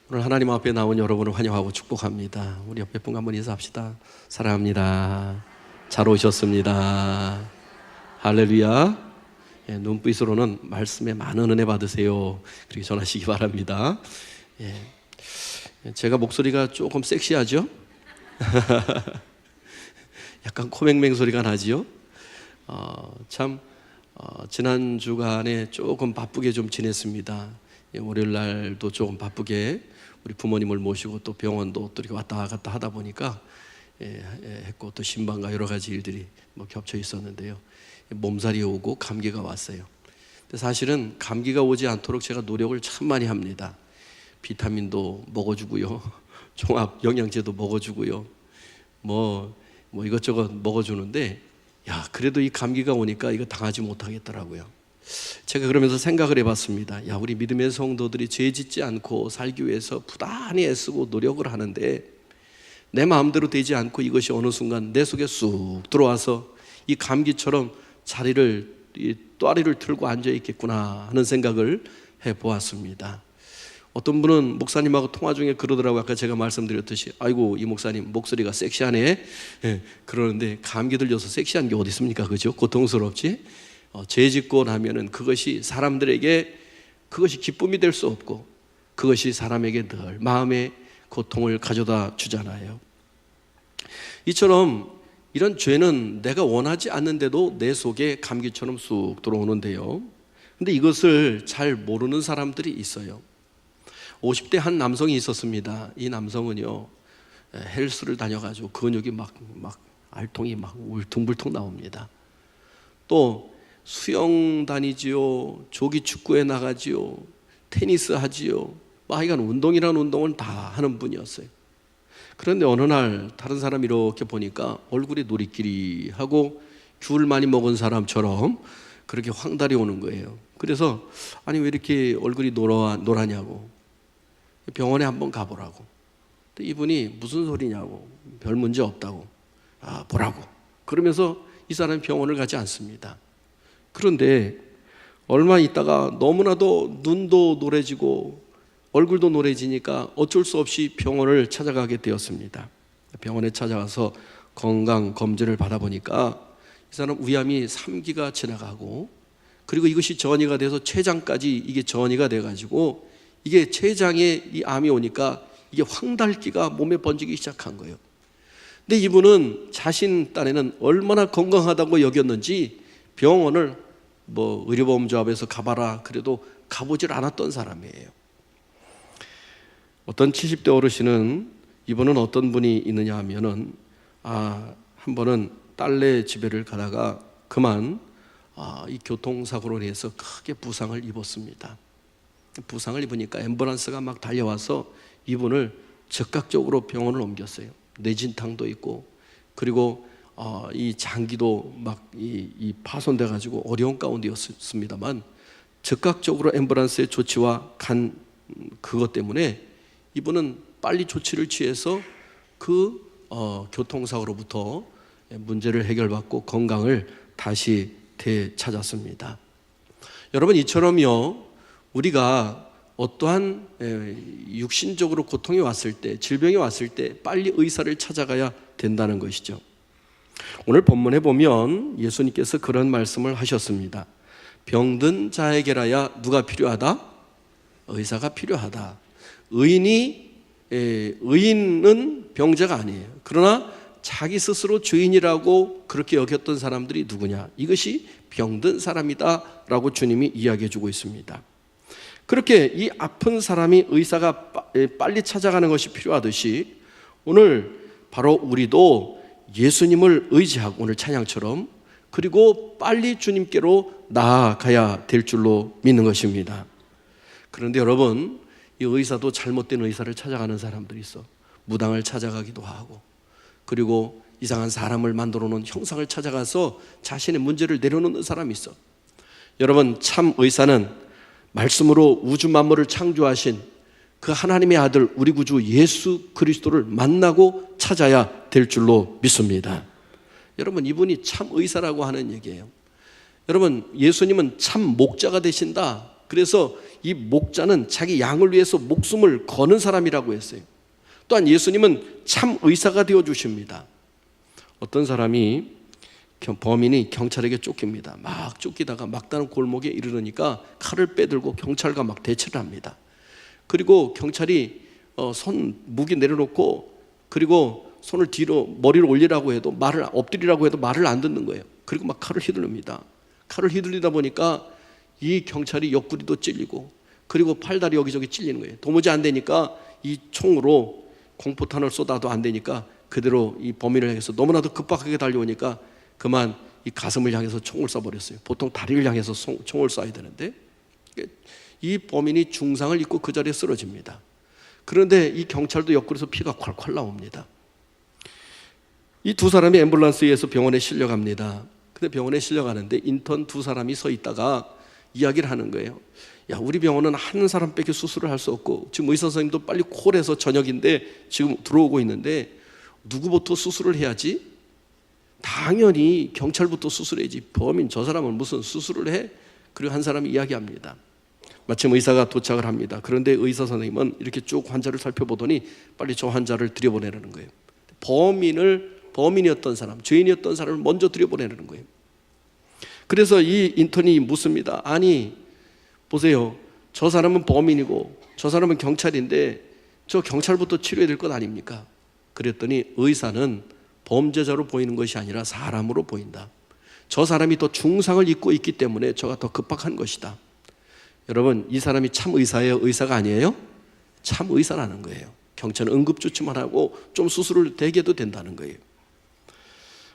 오늘 하나님 앞에 나온 여러분을 환영하고 축복합니다. 우리 옆에 분과 한번 인사합시다. 사랑합니다. 잘 오셨습니다. 할렐루야. 예, 눈빛으로는 말씀에 많은 은혜 받으세요. 그렇게 전하시기 바랍니다. 예, 제가 목소리가 조금 섹시하죠? 약간 코맹맹 소리가 나지요? 지난 주간에 조금 바쁘게 좀 지냈습니다. 예, 월요일 날도 조금 바쁘게 우리 부모님을 모시고 또 병원도 또 이렇게 왔다 갔다 하다 보니까 했고 또 신방과 여러 가지 일들이 겹쳐 있었는데요. 몸살이 오고 감기가 왔어요. 근데 사실은 감기가 오지 않도록 제가 노력을 참 많이 합니다. 비타민도 먹어주고요, 종합 영양제도 먹어주고요, 뭐 이것저것 먹어주는데 그래도 이 감기가 오니까 이거 당하지 못하겠더라고요. 제가 그러면서 생각을 해봤습니다. 우리 믿음의 성도들이 죄 짓지 않고 살기 위해서 부단히 애쓰고 노력을 하는데 내 마음대로 되지 않고 이것이 어느 순간 내 속에 쑥 들어와서 이 감기처럼 또아리를 틀고 앉아 있겠구나 하는 생각을 해보았습니다. 어떤 분은 목사님하고 통화 중에 그러더라고요. 아까 제가 말씀드렸듯이 아이고 이 목사님 목소리가 섹시하네, 그러는데 감기 들려서 섹시한 게 어디 있습니까? 그죠? 고통스럽지? 죄 짓고 나면은 그것이 사람들에게 그것이 기쁨이 될 수 없고 그것이 사람에게 늘 마음의 고통을 가져다 주잖아요. 이처럼 이런 죄는 내가 원하지 않는데도 내 속에 감기처럼 쑥 들어오는데요. 근데 이것을 잘 모르는 사람들이 있어요. 50대 한 남성이 있었습니다. 이 남성은요, 헬스를 다녀가지고 근육이 알통이 울퉁불퉁 나옵니다. 또 수영 다니지요, 조기 축구에 나가지요, 테니스 하지요. 하여간 운동이라는 운동을 다 하는 분이었어요. 그런데 어느 날 다른 사람이 이렇게 보니까 얼굴이 노리끼리하고 귤 많이 먹은 사람처럼 그렇게 황달이 오는 거예요. 그래서 아니 왜 이렇게 얼굴이 노라냐고 병원에 한번 가보라고. 이분이 무슨 소리냐고, 별 문제 없다고, 보라고 그러면서 이 사람이 병원을 가지 않습니다. 그런데 얼마 있다가 너무나도 눈도 노래지고 얼굴도 노래지니까 어쩔 수 없이 병원을 찾아가게 되었습니다. 병원에 찾아가서 건강 검진을 받아보니까 이 사람 위암이 3기가 지나가고 그리고 이것이 전이가 돼서 췌장까지 이게 전이가 돼가지고 이게 췌장에 이 암이 오니까 이게 황달기가 몸에 번지기 시작한 거예요. 근데 이분은 자신 딴에는 얼마나 건강하다고 여겼는지 병원을 의료보험조합에서 가봐라 그래도 가보질 않았던 사람이에요. 어떤 70대 어르신은 이분은 어떤 분이 있느냐 하면은 한 번은 딸네 집에를 가다가 그만 이 교통사고로 인해서 크게 부상을 입었습니다. 부상을 입으니까 앰뷸런스가 막 달려와서 이분을 즉각적으로 병원을 옮겼어요. 뇌진탕도 있고 그리고 이 장기도 이 파손돼 가지고 어려운 가운데였습니다만 즉각적으로 앰뷸런스의 조치와 간 그것 때문에 이분은 빨리 조치를 취해서 그 교통사고로부터 문제를 해결받고 건강을 다시 되찾았습니다. 여러분 이처럼요, 우리가 어떠한 육신적으로 고통이 왔을 때, 질병이 왔을 때 빨리 의사를 찾아가야 된다는 것이죠. 오늘 본문에 보면 예수님께서 그런 말씀을 하셨습니다. 병든 자에게라야 누가 필요하다? 의사가 필요하다. 의인은 병자가 아니에요. 그러나 자기 스스로 죄인이라고 그렇게 여겼던 사람들이 누구냐? 이것이 병든 사람이다 라고 주님이 이야기해 주고 있습니다. 그렇게 이 아픈 사람이 의사가 빨리 찾아가는 것이 필요하듯이 오늘 바로 우리도 예수님을 의지하고 오늘 찬양처럼 그리고 빨리 주님께로 나아가야 될 줄로 믿는 것입니다. 그런데 여러분, 이 의사도 잘못된 의사를 찾아가는 사람들이 있어. 무당을 찾아가기도 하고 그리고 이상한 사람을 만들어 놓은 형상을 찾아가서 자신의 문제를 내려놓는 사람이 있어. 여러분, 참 의사는 말씀으로 우주 만물을 창조하신 그 하나님의 아들 우리 구주 예수 그리스도를 만나고 찾아야 될 줄로 믿습니다. 여러분, 이분이 참 의사라고 하는 얘기예요. 여러분, 예수님은 참 목자가 되신다 그래서 이 목자는 자기 양을 위해서 목숨을 거는 사람이라고 했어요. 또한 예수님은 참 의사가 되어 주십니다. 어떤 사람이 범인이 경찰에게 쫓깁니다. 막 쫓기다가 막다른 골목에 이르르니까 칼을 빼들고 경찰과 막 대치를 합니다. 그리고 경찰이 무기 내려놓고 그리고 손을 뒤로 머리를 올리라고 해도 엎드리라고 해도 말을 안 듣는 거예요. 그리고 막 칼을 휘두릅니다. 칼을 휘둘리다 보니까 이 경찰이 옆구리도 찔리고 그리고 팔다리 여기저기 찔리는 거예요. 도무지 안 되니까 이 총으로 공포탄을 쏟아도 안 되니까 그대로 이 범인을 향해서 너무나도 급박하게 달려오니까 그만 이 가슴을 향해서 총을 쏴버렸어요. 보통 다리를 향해서 총을 쏴야 되는데 이 범인이 중상을 입고 그 자리에 쓰러집니다. 그런데 이 경찰도 옆구리에서 피가 콸콸 나옵니다. 이 두 사람이 앰뷸런스에서 병원에 실려갑니다. 근데 병원에 실려가는데 인턴 두 사람이 서 있다가 이야기를 하는 거예요. 야, 우리 병원은 한 사람밖에 수술을 할 수 없고 지금 의사 선생님도 빨리 콜해서 저녁인데 지금 들어오고 있는데 누구부터 수술을 해야지? 당연히 경찰부터 수술해야지. 범인 저 사람은 무슨 수술을 해? 그리고 한 사람이 이야기합니다. 마침 의사가 도착을 합니다. 그런데 의사 선생님은 이렇게 쭉 환자를 살펴보더니 빨리 저 환자를 들여보내라는 거예요. 범인이었던 사람, 죄인이었던 사람을 먼저 들여보내라는 거예요. 그래서 이 인턴이 묻습니다. 아니 보세요, 저 사람은 범인이고 저 사람은 경찰인데 저 경찰부터 치료해야 될 것 아닙니까? 그랬더니 의사는 범죄자로 보이는 것이 아니라 사람으로 보인다. 저 사람이 더 중상을 입고 있기 때문에 저가 더 급박한 것이다. 여러분, 이 사람이 참 의사예요? 의사가 아니에요? 참 의사라는 거예요. 경찰은 응급조치만 하고 좀 수술을 대게 해도 된다는 거예요.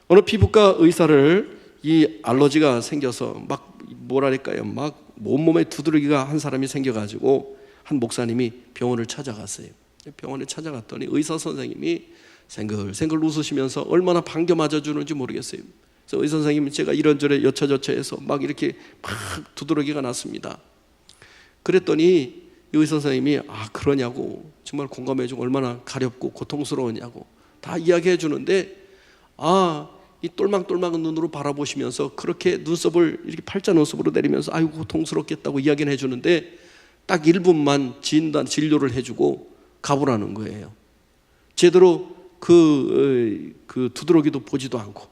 어느 피부과 의사를 이 알러지가 생겨서 막 뭐랄까요, 막 온몸에 두드러기가 한 사람이 생겨가지고 한 목사님이 병원을 찾아갔어요. 병원에 찾아갔더니 의사 선생님이 생글생글 웃으시면서 얼마나 반겨 맞아주는지 모르겠어요. 그래서 의사 선생님이 제가 이런저런 여차저차해서 막 이렇게 막 두드러기가 났습니다. 그랬더니 의사 선생님이 그러냐고, 정말 공감해주고 얼마나 가렵고 고통스러우냐고 다 이야기해 주는데 이 똘망똘망한 눈으로 바라보시면서 그렇게 눈썹을 이렇게 팔자 눈썹으로 내리면서 아이고 고통스럽겠다고 이야기는 해주는데 딱 1분만 진료를 해주고 가보라는 거예요. 제대로 그 두드러기도 보지도 않고.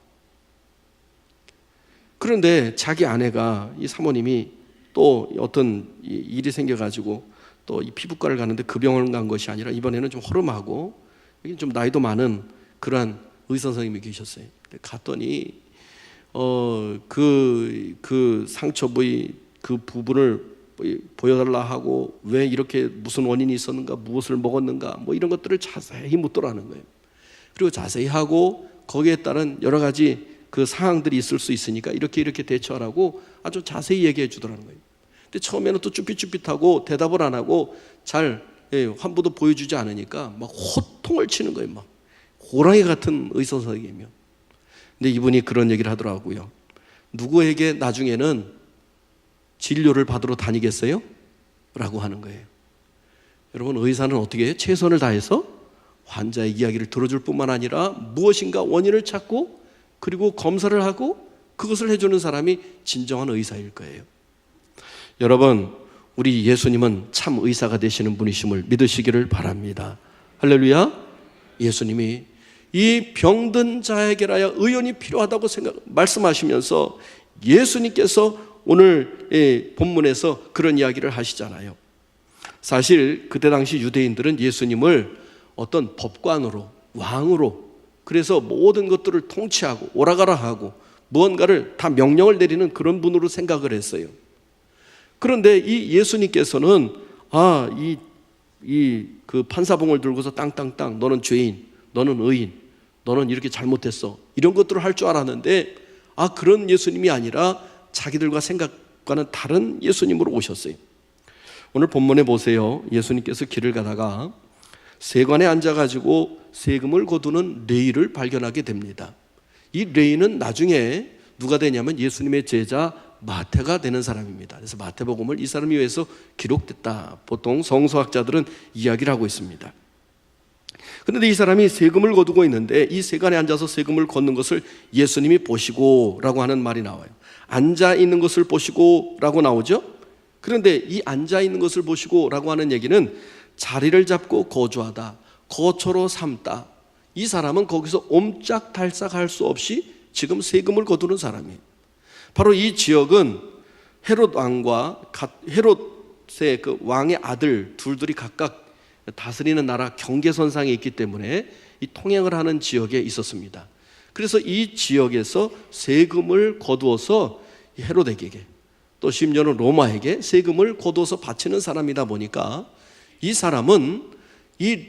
그런데 자기 아내가, 이 사모님이 또 어떤 일이 생겨가지고 또 이 피부과를 가는데 그 병원 간 것이 아니라 이번에는 좀 허름하고 좀 나이도 많은 그러한 의사 선생님이 계셨어요. 갔더니 그 상처 부위 그 부분을 보여달라 하고 왜 이렇게 무슨 원인이 있었는가, 무엇을 먹었는가, 뭐 이런 것들을 자세히 묻더라는 거예요. 그리고 자세히 하고 거기에 따른 여러 가지 그 상황들이 있을 수 있으니까 이렇게 대처하라고 아주 자세히 얘기해 주더라는 거예요. 근데 처음에는 또 쭈삣쭈삣하고 대답을 안 하고 잘 환부도 보여주지 않으니까 막 호통을 치는 거예요. 막 호랑이 같은 의사 선생님이요. 근데 이분이 그런 얘기를 하더라고요. 누구에게 나중에는 진료를 받으러 다니겠어요? 라고 하는 거예요. 여러분, 의사는 어떻게 해요? 최선을 다해서 환자의 이야기를 들어줄 뿐만 아니라 무엇인가 원인을 찾고 그리고 검사를 하고 그것을 해주는 사람이 진정한 의사일 거예요. 여러분, 우리 예수님은 참 의사가 되시는 분이심을 믿으시기를 바랍니다. 할렐루야. 예수님이 이 병든 자에게라야 의원이 필요하다고 말씀하시면서 예수님께서 오늘 본문에서 그런 이야기를 하시잖아요. 사실 그때 당시 유대인들은 예수님을 어떤 법관으로, 왕으로, 그래서 모든 것들을 통치하고 오라가라 하고 무언가를 다 명령을 내리는 그런 분으로 생각을 했어요. 그런데 이 예수님께서는 그 판사봉을 들고서 땅땅땅, 너는 죄인, 너는 의인, 너는 이렇게 잘못했어, 이런 것들을 할 줄 알았는데 그런 예수님이 아니라 자기들과 생각과는 다른 예수님으로 오셨어요. 오늘 본문에 보세요. 예수님께서 길을 가다가 세관에 앉아가지고 세금을 거두는 레위를 발견하게 됩니다. 이 레위는 나중에 누가 되냐면 예수님의 제자 마태가 되는 사람입니다. 그래서 마태복음을 이 사람이 위해서 기록됐다, 보통 성서학자들은 이야기를 하고 있습니다. 그런데 이 사람이 세금을 거두고 있는데 이 세관에 앉아서 세금을 걷는 것을 예수님이 보시고 라고 하는 말이 나와요. 앉아 있는 것을 보시고 라고 나오죠. 그런데 이 앉아 있는 것을 보시고 라고 하는 얘기는 자리를 잡고 거주하다, 거처로 삼다. 이 사람은 거기서 옴짝달싹할 수 없이 지금 세금을 거두는 사람이에요. 바로 이 지역은 헤롯 왕과 헤롯의 그 왕의 아들 둘이 각각 다스리는 나라 경계선상에 있기 때문에 이 통행을 하는 지역에 있었습니다. 그래서 이 지역에서 세금을 거두어서 헤롯에게, 또 심지어는 로마에게 세금을 거두어서 바치는 사람이다 보니까 이 사람은 이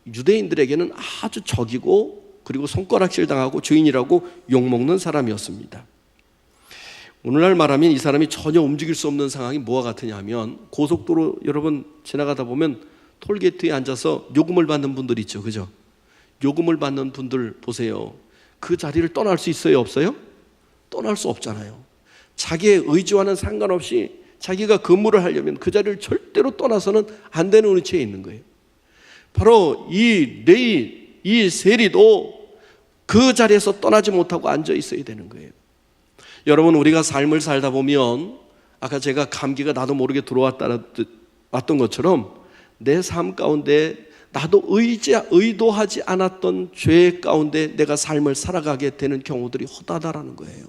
유대인들에게는 아주 적이고, 그리고 손가락질 당하고 죄인이라고 욕먹는 사람이었습니다. 오늘날 말하면 이 사람이 전혀 움직일 수 없는 상황이 뭐와 같으냐 하면, 고속도로 여러분 지나가다 보면 톨게이트에 앉아서 요금을 받는 분들 있죠, 그죠? 요금을 받는 분들 보세요. 그 자리를 떠날 수 있어요, 없어요? 떠날 수 없잖아요. 자기의 의지와는 상관없이 자기가 근무를 하려면 그 자리를 절대로 떠나서는 안 되는 위치에 있는 거예요. 바로 이 레위, 이 세리도 그 자리에서 떠나지 못하고 앉아 있어야 되는 거예요. 여러분, 우리가 삶을 살다 보면 아까 제가 감기가 나도 모르게 왔던 것처럼 내 삶 가운데 나도 의도하지 않았던 죄 가운데 내가 삶을 살아가게 되는 경우들이 허다하다라는 거예요.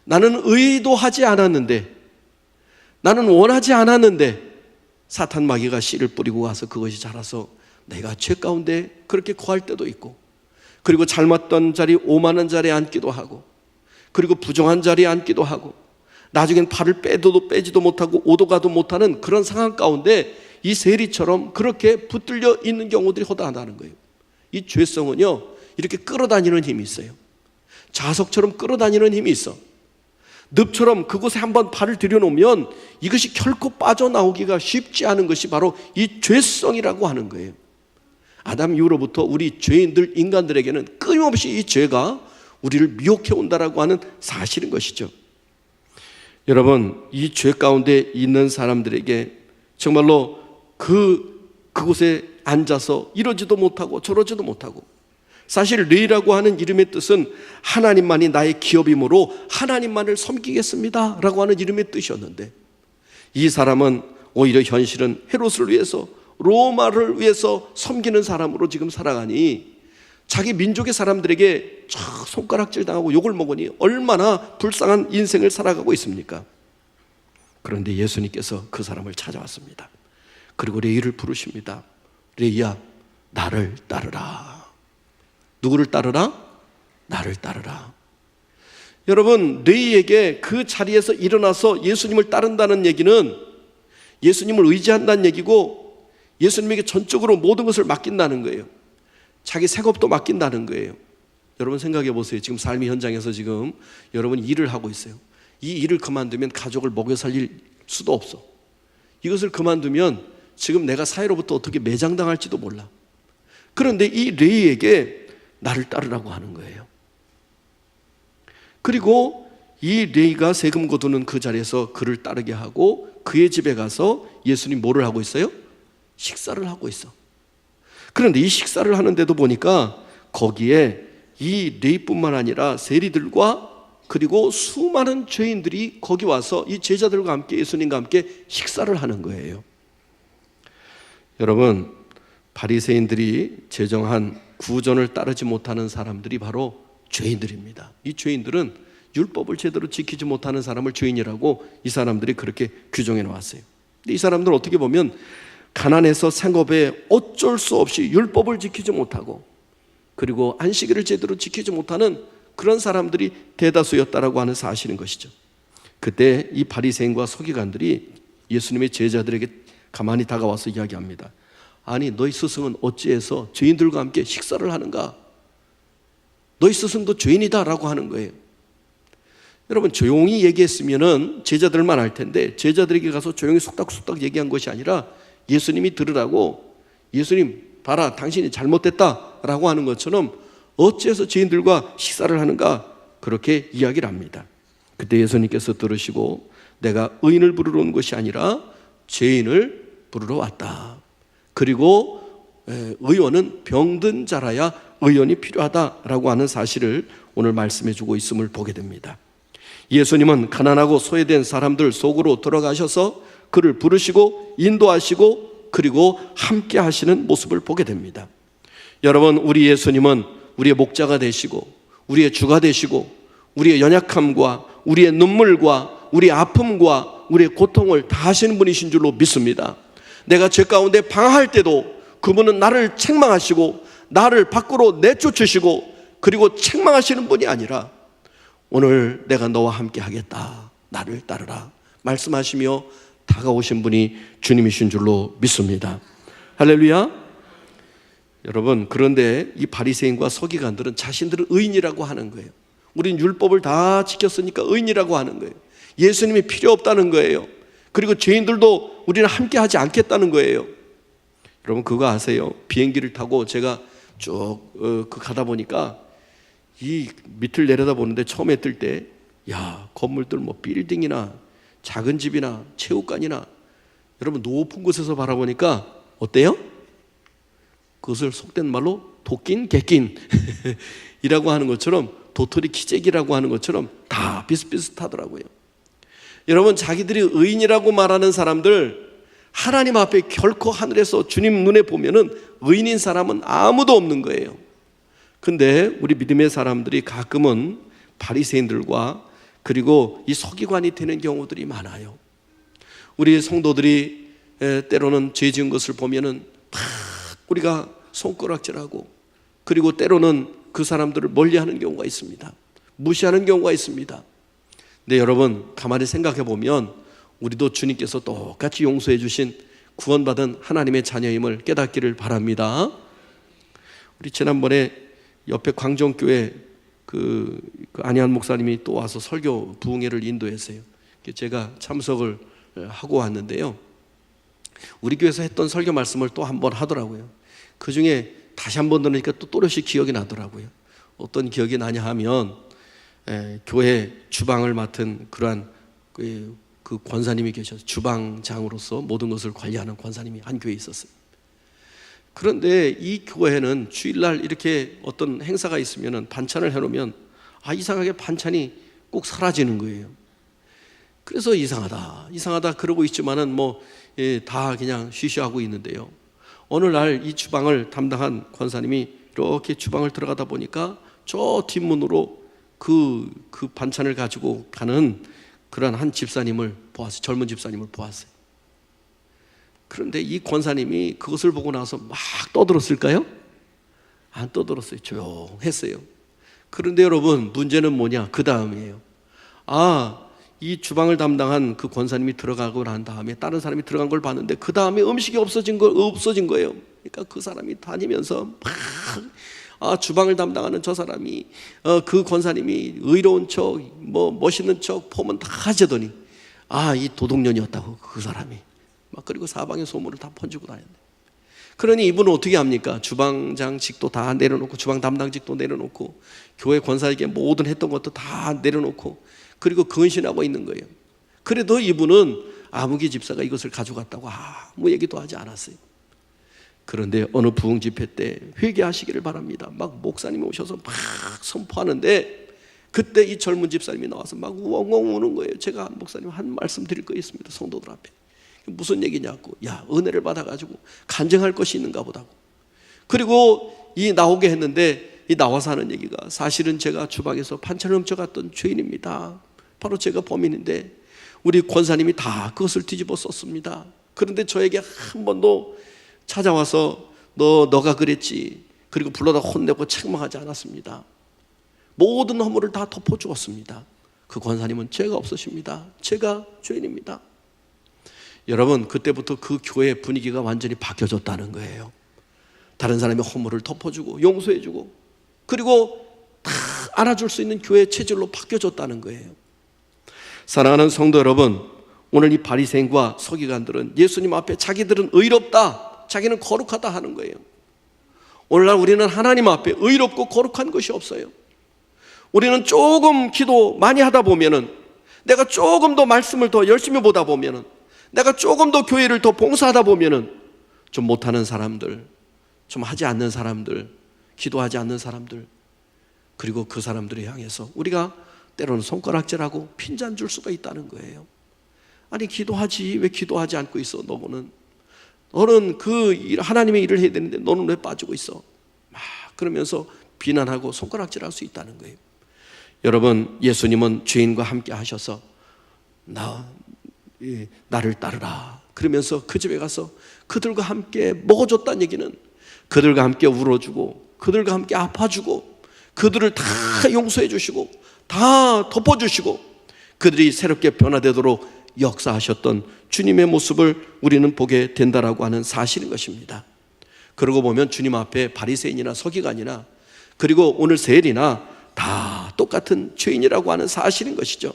나는 의도하지 않았는데, 나는 원하지 않았는데 사탄 마귀가 씨를 뿌리고 와서 그것이 자라서 내가 죄 가운데 그렇게 거할 때도 있고, 그리고 잘못된 자리, 오만한 자리에 앉기도 하고, 그리고 부정한 자리에 앉기도 하고, 나중엔 발을 빼지도 못하고 오도 가도 못하는 그런 상황 가운데 이 세리처럼 그렇게 붙들려 있는 경우들이 허다하다는 거예요. 이 죄성은요, 이렇게 끌어다니는 힘이 있어요. 자석처럼 끌어다니는 힘이 있어. 늪처럼 그곳에 한번 발을 들여놓으면 이것이 결코 빠져나오기가 쉽지 않은 것이 바로 이 죄성이라고 하는 거예요. 아담 이후로부터 우리 죄인들, 인간들에게는 끊임없이 이 죄가 우리를 미혹해 온다라고 하는 사실인 것이죠. 여러분, 이 죄 가운데 있는 사람들에게 정말로 그곳에 앉아서 이러지도 못하고 저러지도 못하고, 사실 레위라고 하는 이름의 뜻은 하나님만이 나의 기업이므로 하나님만을 섬기겠습니다 라고 하는 이름의 뜻이었는데, 이 사람은 오히려 현실은 헤롯을 위해서, 로마를 위해서 섬기는 사람으로 지금 살아가니 자기 민족의 사람들에게 손가락질 당하고 욕을 먹으니 얼마나 불쌍한 인생을 살아가고 있습니까? 그런데 예수님께서 그 사람을 찾아왔습니다. 그리고 레위를 부르십니다. 레위야, 나를 따르라. 누구를 따르라? 나를 따르라. 여러분, 레위에게 그 자리에서 일어나서 예수님을 따른다는 얘기는 예수님을 의지한다는 얘기고, 예수님에게 전적으로 모든 것을 맡긴다는 거예요. 자기 생업도 맡긴다는 거예요. 여러분 생각해 보세요. 지금 삶의 현장에서 지금 여러분 일을 하고 있어요. 이 일을 그만두면 가족을 먹여 살릴 수도 없어. 이것을 그만두면 지금 내가 사회로부터 어떻게 매장당할지도 몰라. 그런데 이 레위에게 나를 따르라고 하는 거예요. 그리고 이 레위가 세금 거두는 그 자리에서 그를 따르게 하고, 그의 집에 가서 예수님 뭐를 하고 있어요? 식사를 하고 있어. 그런데 이 식사를 하는데도 보니까 거기에 이 레위뿐만 아니라 세리들과 그리고 수많은 죄인들이 거기 와서 이 제자들과 함께, 예수님과 함께 식사를 하는 거예요. 여러분, 바리새인들이 제정한 구전을 따르지 못하는 사람들이 바로 죄인들입니다. 이 죄인들은 율법을 제대로 지키지 못하는 사람을 죄인이라고 이 사람들이 그렇게 규정해 놓았어요. 근데 이 사람들은 어떻게 보면 가난해서 생업에 어쩔 수 없이 율법을 지키지 못하고, 그리고 안식일을 제대로 지키지 못하는 그런 사람들이 대다수였다라고 하는 사실인 것이죠. 그때 이 바리새인과 서기관들이 예수님의 제자들에게 가만히 다가와서 이야기합니다. 아니, 너희 스승은 어찌해서 죄인들과 함께 식사를 하는가? 너희 스승도 죄인이다라고 하는 거예요. 여러분, 조용히 얘기했으면은 제자들만 알 텐데, 제자들에게 가서 조용히 속닥속닥 얘기한 것이 아니라 예수님이 들으라고, 예수님 봐라, 당신이 잘못됐다라고 하는 것처럼 어찌해서 죄인들과 식사를 하는가, 그렇게 이야기를 합니다. 그때 예수님께서 들으시고, 내가 의인을 부르러 온 것이 아니라 죄인을 부르러 왔다. 그리고 의원은 병든 자라야 의원이 필요하다라고 하는 사실을 오늘 말씀해 주고 있음을 보게 됩니다. 예수님은 가난하고 소외된 사람들 속으로 들어가셔서 그를 부르시고 인도하시고 그리고 함께 하시는 모습을 보게 됩니다. 여러분, 우리 예수님은 우리의 목자가 되시고 우리의 주가 되시고 우리의 연약함과 우리의 눈물과 우리의 아픔과 우리의 고통을 다 하시는 분이신 줄로 믿습니다. 내가 죄 가운데 방황할 때도 그분은 나를 책망하시고 나를 밖으로 내쫓으시고 그리고 책망하시는 분이 아니라 오늘 내가 너와 함께 하겠다, 나를 따르라 말씀하시며 다가오신 분이 주님이신 줄로 믿습니다. 할렐루야. 여러분, 그런데 이 바리새인과 서기관들은 자신들은 의인이라고 하는 거예요. 우린 율법을 다 지켰으니까 의인이라고 하는 거예요. 예수님이 필요 없다는 거예요. 그리고 죄인들도 우리는 함께 하지 않겠다는 거예요. 여러분, 그거 아세요? 비행기를 타고 제가 쭉 가다 보니까 이 밑을 내려다 보는데 처음에 뜰 때 건물들 뭐 빌딩이나 작은 집이나 체육관이나 여러분 높은 곳에서 바라보니까 어때요? 그것을 속된 말로 도낀 개낀 이라고 하는 것처럼 도토리 키재기라고 하는 것처럼 다 비슷비슷하더라고요. 여러분, 자기들이 의인이라고 말하는 사람들 하나님 앞에 결코 하늘에서 주님 눈에 보면은 의인인 사람은 아무도 없는 거예요. 근데 우리 믿음의 사람들이 가끔은 바리새인들과 그리고 이 서기관이 되는 경우들이 많아요. 우리 성도들이 때로는 죄 지은 것을 보면은 막 우리가 손가락질하고 그리고 때로는 그 사람들을 멀리하는 경우가 있습니다. 무시하는 경우가 있습니다. 근데 여러분, 가만히 생각해 보면 우리도 주님께서 똑같이 용서해 주신 구원받은 하나님의 자녀임을 깨닫기를 바랍니다. 우리 지난번에 옆에 광정교회 그 안희한 목사님이 또 와서 설교 부흥회를 인도했어요. 제가 참석을 하고 왔는데요, 우리 교회에서 했던 설교 말씀을 또 한 번 하더라고요. 그 중에 다시 한 번 들으니까 또 또렷이 기억이 나더라고요. 어떤 기억이 나냐 하면 교회 주방을 맡은 그러한 그 권사님이 계셔서 주방장으로서 모든 것을 관리하는 권사님이 한 교회에 있었어요. 그런데 이 교회는 주일날 이렇게 어떤 행사가 있으면 반찬을 해놓으면 이상하게 반찬이 꼭 사라지는 거예요. 그래서 이상하다 그러고 있지만은 다 그냥 쉬쉬하고 있는데요, 어느 날 이 주방을 담당한 권사님이 이렇게 주방을 들어가다 보니까 저 뒷문으로 그 반찬을 가지고 가는 그런 한 집사님을 보았어요. 젊은 집사님을 보았어요. 그런데 이 권사님이 그것을 보고 나서 막 떠들었을까요? 안 떠들었어요. 조용했어요. 그런데 여러분, 문제는 뭐냐? 그 다음이에요. 이 주방을 담당한 그 권사님이 들어가고 난 다음에 다른 사람이 들어간 걸 봤는데 그 다음에 음식이 없어진 거예요. 그러니까 그 사람이 다니면서 막 주방을 담당하는 저 사람이 그 권사님이 의로운 척 멋있는 척 폼은 다 하자더니 이 도둑년이었다고 그 사람이 막 그리고 사방에 소문을 다 번지고 다녔네. 그러니 이분은 어떻게 합니까? 주방장직도 다 내려놓고 주방 담당직도 내려놓고 교회 권사에게 모든 했던 것도 다 내려놓고 그리고 근신하고 있는 거예요. 그래도 이분은 아무개 집사가 이것을 가져갔다고 아무 얘기도 하지 않았어요. 그런데 어느 부흥 집회 때 회개하시기를 바랍니다 막 목사님이 오셔서 막 선포하는데 그때 이 젊은 집사님이 나와서 막 우엉엉 우는 거예요. 제가 목사님 한 말씀 드릴 거 있습니다. 성도들 앞에. 무슨 얘기냐고. 은혜를 받아가지고 간증할 것이 있는가 보다고. 그리고 나오게 했는데 나와서 하는 얘기가 사실은 제가 주방에서 반찬을 훔쳐갔던 죄인입니다. 바로 제가 범인인데 우리 권사님이 다 그것을 뒤집어 썼습니다. 그런데 저에게 한 번도 찾아와서 너가 그랬지 그리고 불러다 혼내고 책망하지 않았습니다. 모든 허물을 다 덮어주었습니다. 그 권사님은 죄가 없으십니다. 제가 죄인입니다. 여러분, 그때부터 그 교회 분위기가 완전히 바뀌어졌다는 거예요. 다른 사람의 허물을 덮어주고 용서해주고 그리고 다 안아줄 수 있는 교회의 체질로 바뀌어졌다는 거예요. 사랑하는 성도 여러분, 오늘 이 바리새인과 서기관들은 예수님 앞에 자기들은 의롭다, 자기는 거룩하다 하는 거예요. 오늘날 우리는 하나님 앞에 의롭고 거룩한 것이 없어요. 우리는 조금 기도 많이 하다 보면은, 내가 조금 더 말씀을 더 열심히 보다 보면은, 내가 조금 더 교회를 더 봉사하다 보면은 좀 못하는 사람들, 좀 하지 않는 사람들, 기도하지 않는 사람들, 그리고 그 사람들을 향해서 우리가 때로는 손가락질하고 핀잔 줄 수가 있다는 거예요. 아니 기도하지 왜 기도하지 않고 있어? 너는 그 하나님의 일을 해야 되는데 너는 왜 빠지고 있어? 막 그러면서 비난하고 손가락질할 수 있다는 거예요. 여러분, 예수님은 죄인과 함께 하셔서 나를 따르라 그러면서 그 집에 가서 그들과 함께 먹어줬다는 얘기는 그들과 함께 울어주고 그들과 함께 아파주고 그들을 다 용서해 주시고 다 덮어주시고 그들이 새롭게 변화되도록 역사하셨던 주님의 모습을 우리는 보게 된다라고 하는 사실인 것입니다. 그러고 보면 주님 앞에 바리새인이나 서기관이나 그리고 오늘 세일이나 다 똑같은 죄인이라고 하는 사실인 것이죠.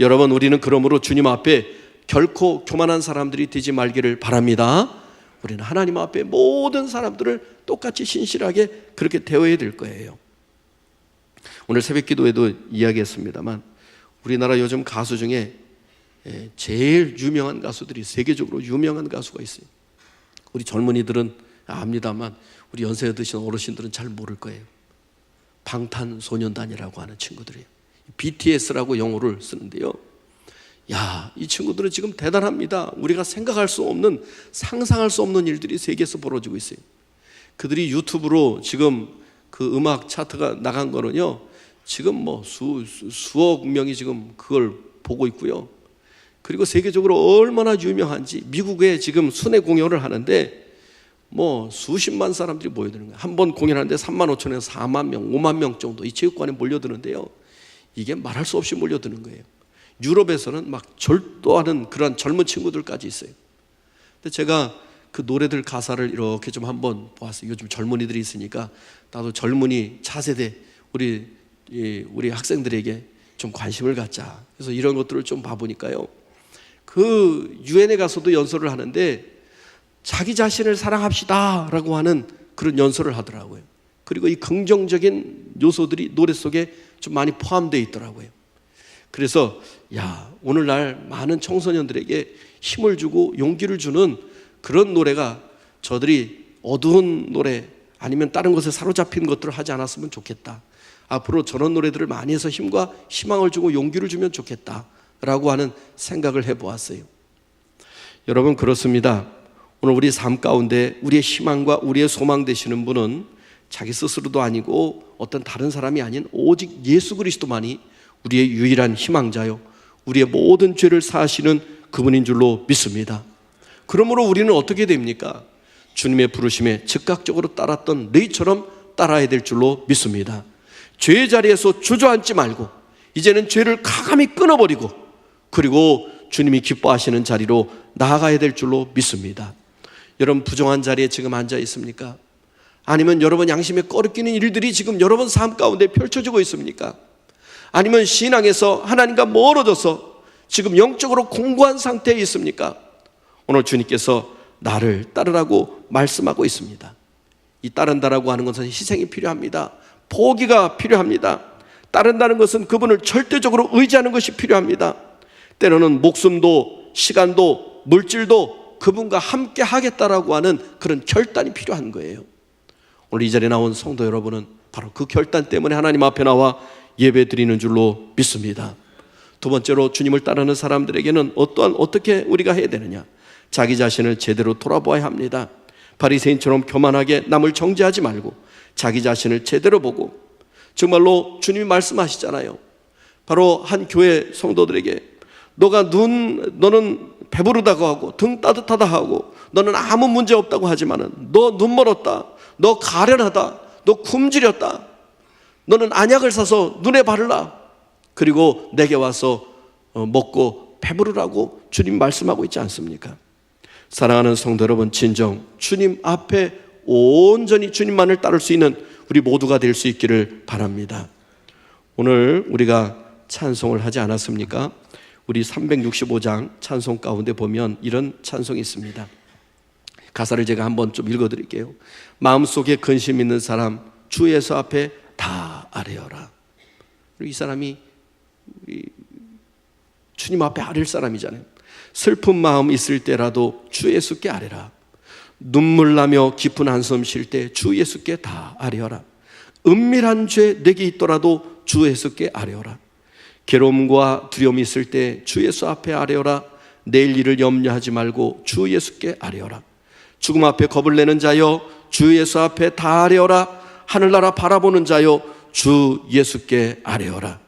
여러분, 우리는 그러므로 주님 앞에 결코 교만한 사람들이 되지 말기를 바랍니다. 우리는 하나님 앞에 모든 사람들을 똑같이 신실하게 그렇게 대해야 될 거예요. 오늘 새벽 기도에도 이야기했습니다만 우리나라 요즘 가수 중에 제일 유명한 가수들이 세계적으로 유명한 가수가 있어요. 우리 젊은이들은 압니다만 우리 연세 드신 어르신들은 잘 모를 거예요. 방탄소년단이라고 하는 친구들이에요. BTS라고 영어를 쓰는데요. 이 친구들은 지금 대단합니다. 우리가 생각할 수 없는, 상상할 수 없는 일들이 세계에서 벌어지고 있어요. 그들이 유튜브로 지금 그 음악 차트가 나간 거는요, 지금 뭐 수억 명이 지금 그걸 보고 있고요. 그리고 세계적으로 얼마나 유명한지 미국에 지금 순회 공연을 하는데 뭐 수십만 사람들이 모여드는 거예요. 한 번 공연하는데 3만 5천에서 4만 명, 5만 명 정도 이 체육관에 몰려드는데요. 이게 말할 수 없이 몰려드는 거예요. 유럽에서는 막 절도하는 그런 젊은 친구들까지 있어요. 근데 제가 그 노래들 가사를 이렇게 좀 한번 보았어요. 요즘 젊은이들이 있으니까 나도 젊은이 차세대 우리 학생들에게 좀 관심을 갖자. 그래서 이런 것들을 좀 봐보니까요. 그 유엔에 가서도 연설을 하는데 자기 자신을 사랑합시다 라고 하는 그런 연설을 하더라고요. 그리고 이 긍정적인 요소들이 노래 속에 좀 많이 포함되어 있더라고요. 그래서 오늘날 많은 청소년들에게 힘을 주고 용기를 주는 그런 노래가 저들이 어두운 노래 아니면 다른 것에 사로잡힌 것들을 하지 않았으면 좋겠다. 앞으로 저런 노래들을 많이 해서 힘과 희망을 주고 용기를 주면 좋겠다라고 하는 생각을 해보았어요. 여러분, 그렇습니다. 오늘 우리 삶 가운데 우리의 희망과 우리의 소망 되시는 분은 자기 스스로도 아니고 어떤 다른 사람이 아닌 오직 예수 그리스도만이 우리의 유일한 희망자요, 우리의 모든 죄를 사하시는 그분인 줄로 믿습니다. 그러므로 우리는 어떻게 됩니까? 주님의 부르심에 즉각적으로 따랐던 레이처럼 따라야 될 줄로 믿습니다. 죄의 자리에서 주저앉지 말고 이제는 죄를 가감히 끊어버리고 그리고 주님이 기뻐하시는 자리로 나아가야 될 줄로 믿습니다. 여러분, 부정한 자리에 지금 앉아 있습니까? 아니면 여러분 양심에 꺼리끼는 일들이 지금 여러분 삶 가운데 펼쳐지고 있습니까? 아니면 신앙에서 하나님과 멀어져서 지금 영적으로 공고한 상태에 있습니까? 오늘 주님께서 나를 따르라고 말씀하고 있습니다. 이 따른다라고 하는 것은 희생이 필요합니다. 포기가 필요합니다. 따른다는 것은 그분을 절대적으로 의지하는 것이 필요합니다. 때로는 목숨도 시간도 물질도 그분과 함께 하겠다라고 하는 그런 결단이 필요한 거예요. 오늘 이 자리에 나온 성도 여러분은 바로 그 결단 때문에 하나님 앞에 나와 예배 드리는 줄로 믿습니다. 두 번째로, 주님을 따르는 사람들에게는 어떻게 우리가 해야 되느냐? 자기 자신을 제대로 돌아보아야 합니다. 바리새인처럼 교만하게 남을 정죄하지 말고 자기 자신을 제대로 보고, 정말로 주님이 말씀하시잖아요. 바로 한 교회 성도들에게 너는 배부르다고 하고 등 따뜻하다 하고 너는 아무 문제 없다고 하지만은 너 눈 멀었다, 너 가련하다, 너 굶주렸다, 너는 안약을 사서 눈에 바르라, 그리고 내게 와서 먹고 배부르라고 주님 말씀하고 있지 않습니까? 사랑하는 성도 여러분, 진정 주님 앞에 온전히 주님만을 따를 수 있는 우리 모두가 될 수 있기를 바랍니다. 오늘 우리가 찬송을 하지 않았습니까? 우리 365장 찬송 가운데 보면 이런 찬송이 있습니다. 가사를 제가 한번 좀 읽어드릴게요. 마음속에 근심 있는 사람 주 예수 앞에 다 아뢰어라. 이 사람이 주님 앞에 아뢰일 사람이잖아요. 슬픈 마음 있을 때라도 주 예수께 아뢰라. 눈물 나며 깊은 한숨 쉴 때 주 예수께 다 아뢰어라. 은밀한 죄 내게 있더라도 주 예수께 아뢰어라. 괴로움과 두려움이 있을 때 주 예수 앞에 아뢰어라. 내일 일을 염려하지 말고 주 예수께 아뢰어라. 죽음 앞에 겁을 내는 자여 주 예수 앞에 다 아뢰어라. 하늘나라 바라보는 자여 주 예수께 아뢰어라.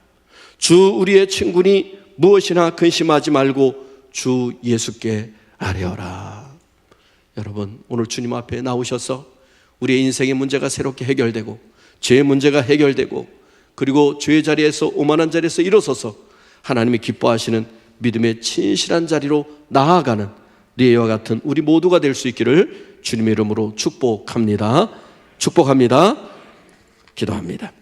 주 우리의 친구니 무엇이나 근심하지 말고 주 예수께 아뢰어라. 여러분, 오늘 주님 앞에 나오셔서 우리의 인생의 문제가 새롭게 해결되고 죄의 문제가 해결되고 그리고 죄의 자리에서 오만한 자리에서 일어서서 하나님이 기뻐하시는 믿음의 진실한 자리로 나아가는 리에와 같은 우리 모두가 될 수 있기를 주님의 이름으로 축복합니다. 축복합니다. 기도합니다.